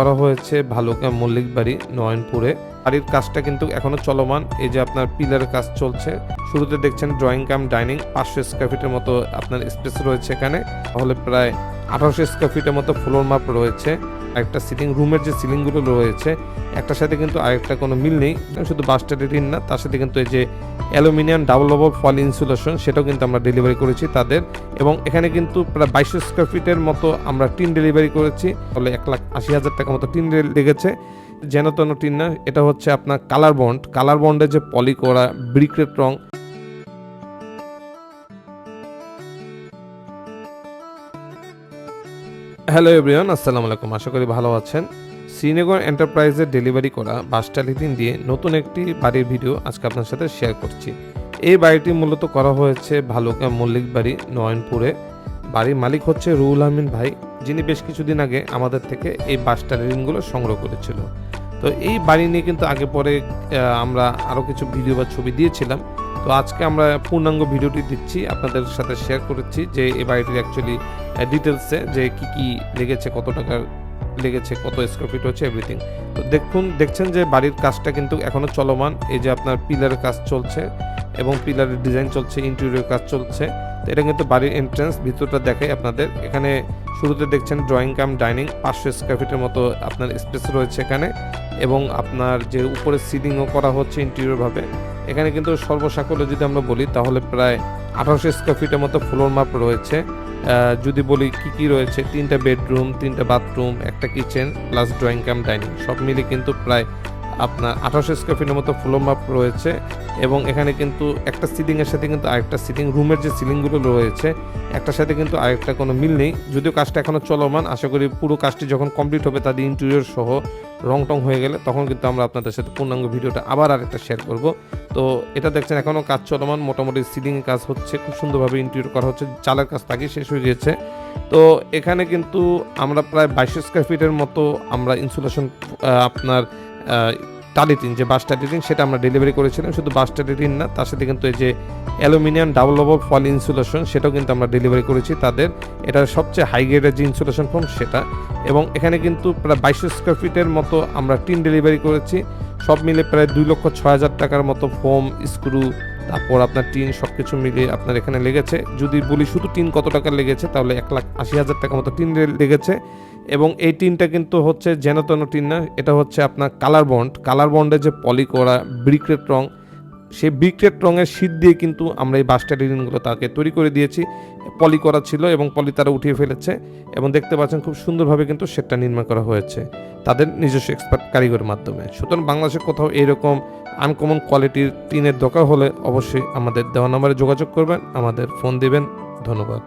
করা হয়েছে ভালুকা মল্লিক বাড়ি নয়নপুরে। বাড়ির কাজটা কিন্তু এখনো চলমান। এই যে আপনার পিলারের কাজ চলছে। শুরুতে দেখছেন ড্রয়িং কাম ডাইনিং 500 স্কয়ার ফিটের মতো আপনার স্পেস রয়েছে এখানে। তাহলে প্রায় 1800 স্কয়ার ফিটের মতো ফ্লোর মাপ রয়েছে। একটা সিটিং রুমের যে সিলিংগুলো রয়েছে একটার সাথে কিন্তু আরেকটা কোনো মিল নেই। শুধু বাস্টারের টিন না, তার সাথে কিন্তু এই যে অ্যালুমিনিয়াম ডাবল ওভার ফল ইনসুলেশন সেটাও কিন্তু আমরা ডেলিভারি করেছি তাদের। এবং এখানে কিন্তু প্রায় 2200 স্কয়ার ফিটের মতো আমরা টিন ডেলিভারি করেছি। তাহলে 1,80,000 টাকা মতো টিন লেগেছে। যেন তেন টিন না, এটা হচ্ছে আপনার কালার বন্ডের যে পলি করা ব্রিকেট রং। হ্যালো এভরিওয়ান, আসসালামু আলাইকুম। আশা করি ভালো আছেন। শ্রীনগর এন্টারপ্রাইজের ডেলিভারি করা বাসটালি টিন দিয়ে নতুন একটি বাড়ির ভিডিও আজকে আপনার সাথে শেয়ার করছি। এই বাড়িটি মূলত করা হয়েছে ভালুকা মল্লিক বাড়ি নয়নপুরে। বাড়ির মালিক হচ্ছে রুহুল আমিন ভাই, যিনি বেশ কিছুদিন আগে আমাদের থেকে এই বাসটালি টিনগুলো সংগ্রহ করেছিল। তো এই বাড়ি নিয়ে কিন্তু আগে পরে আমরা আরও কিছু ভিডিও বা ছবি দিয়েছিলাম। তো আজকে আমরা পূর্ণাঙ্গ ভিডিওটি দিচ্ছি, আপনাদের সাথে শেয়ার করেছি যে এই বাড়িটির অ্যাকচুয়ালি ডিটেলসে যে কি লেগেছে, কত টাকা লেগেছে, কত স্কয়ার ফিট হচ্ছে এভরিথিং। তো দেখছেন যে বাড়ির কাজটা কিন্তু এখনো চলমান। এই যে আপনার পিলারের কাজ চলছে এবং পিলারের ডিজাইন চলছে, ইন্টেরিয়র কাজ চলছে। তো এটা কিন্তু বাড়ির এন্ট্রান্স, ভিতরটা দেখাই আপনাদের। এখানে শুরুতে দেখছেন ড্রয়িং কাম ডাইনিং 500 স্কয়ার ফিটের মতো আপনার স্পেস রয়েছে এখানে। এবং আপনার যে উপরে সিলিংও করা হচ্ছে ইন্টেরিয়রভাবে। এখানে কিন্তু সর্বসাকল্যে যদি আমরা বলি তাহলে প্রায় 1800 স্কয়ার ফিটের মতো ফ্লোর মাপ রয়েছে। যদি বলি কি রয়েছে, 3টা বেডরুম, 3টা বাথরুম, একটা kitchen plus drawing cum dining সব মিলে কিন্তু প্রায় আপনার 1800 স্কয়ার ফিটের মতো ফ্লোর মাপ রয়েছে। এবং এখানে কিন্তু একটা সিলিংয়ের সাথে কিন্তু আরেকটা সিলিং রুমের যে সিলিংগুলো রয়েছে একটার সাথে কিন্তু আরেকটা কোনো মিল নেই। যদিও কাজটা এখনও চলমান, আশা করি পুরো কাজটি যখন কমপ্লিট হবে তাদের ইন্টেরিয়র সহ রং টং হয়ে গেলে তখন কিন্তু আমরা আপনাদের সাথে পূর্ণাঙ্গ ভিডিওটা আবার আরেকটা শেয়ার করব। তো এটা দেখছেন এখনও কাজ চলমান, মোটামুটি সিলিংয়ের কাজ হচ্ছে, খুব সুন্দরভাবে ইন্টেরিয়র করা হচ্ছে, চালের কাজ তাকে শেষ হয়ে গিয়েছে। তো এখানে কিন্তু আমরা প্রায় 2200 স্কয়ার ফিটের মতো আমরা ইনসুলেশন আপনার টালি টিন, যে বাস টালি টিন সেটা আমরা ডেলিভারি করেছিলাম। শুধু বাস টালি টিন না, তার সাথে কিন্তু এই যে অ্যালুমিনিয়াম ডাবল ওভার ফল ইনসুলেশন সেটাও কিন্তু আমরা ডেলিভারি করেছি তাদের। এটা সবচেয়ে হাই গ্রেডের যে ইনসুলেশন ফোম সেটা। এবং এখানে কিন্তু প্রায় 2200 স্কয়ার ফিটের মতো আমরা টিন ডেলিভারি করেছি। সব মিলে প্রায় 2,06,000 টাকার মতো ফোম, স্ক্রু, তারপর আপনার টিন সব কিছু মিলিয়ে আপনার এখানে লেগেছে। যদি বলি শুধু টিন কত টাকা লেগেছে তাহলে 1,80,000 টাকা মতো টিন লেগেছে। এবং এই টিনটা কিন্তু হচ্ছে যেন তেন টিন না, এটা হচ্ছে আপনার কালার বন্ডের যে পলি করা ব্রিকেট রং, সেই ব্রিকেট রঙের শীট দিয়ে কিন্তু আমরা এই বাস টালিনগুলো তাকে তৈরি করে দিয়েছি। পলি করা ছিল এবং পলি তারা উঠিয়ে ফেলেছে। এবং দেখতে পাচ্ছেন খুব সুন্দরভাবে কিন্তু সেটটা নির্মাণ করা হয়েছে তাদের নিজস্ব এক্সপার্ট কারিগরের মাধ্যমে। সুতরাং বাংলাদেশে কোথাও এইরকম আনকমন কোয়ালিটির টিনের দরকার হলে অবশ্যই আমাদের দেওয়া নম্বরে যোগাযোগ করবেন, আমাদের ফোন দিবেন। ধন্যবাদ।